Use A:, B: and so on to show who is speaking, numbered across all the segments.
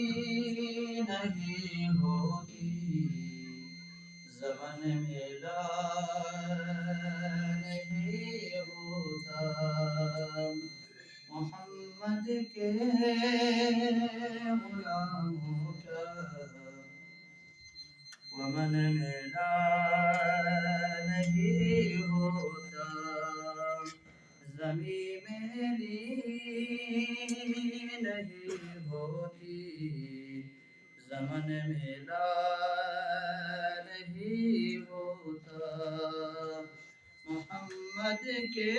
A: نہیں ہوتی زمن میلا نہیں ہوتا محمد کے غلاموں کا ومن میلا نہیں ہوتا زمین میلی نہیں ہوتی زمن میلا نہیں ہوتا محمد کے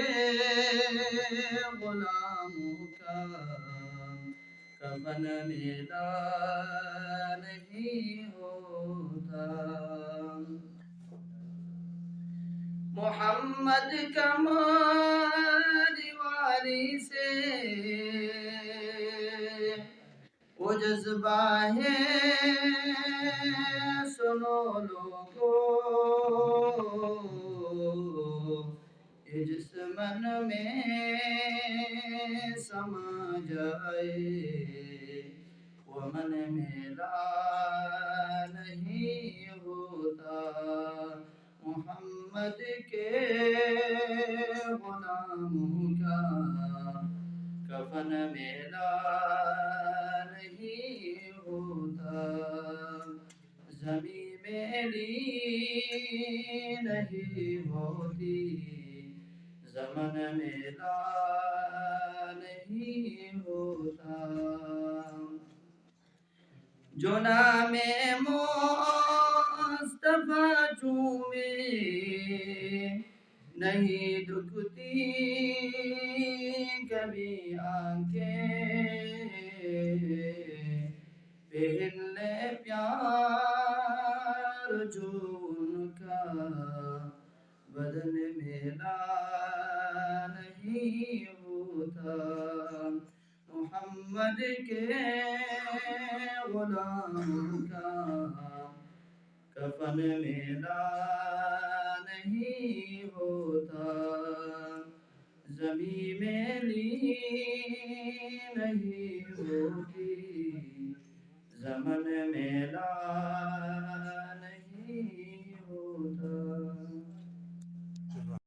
A: غلاموں کا کفن میلا نہیں ہوتا محمد کمال والی سے وہ جذبہ ہے سنو لوگو یہ جسمن میں سما جائے ومن میلا نہیں ہوتا محمد کے غلاموں کا کفن میلا نہیں ہوتا زمین میلی نہیں ہوتی زمن میلا نہیں ہوتا جو نام مصطفیٰ چومے نہیں دکھتی کبھی آنکھیں پہل پیار جو ان کا بدن میلا نہیں ہوتا محمد کے غلاموں کا کفن میلا نہیں ہوتا زمین میلی نہیں ہوتی زمن میلا نہیں ہوتا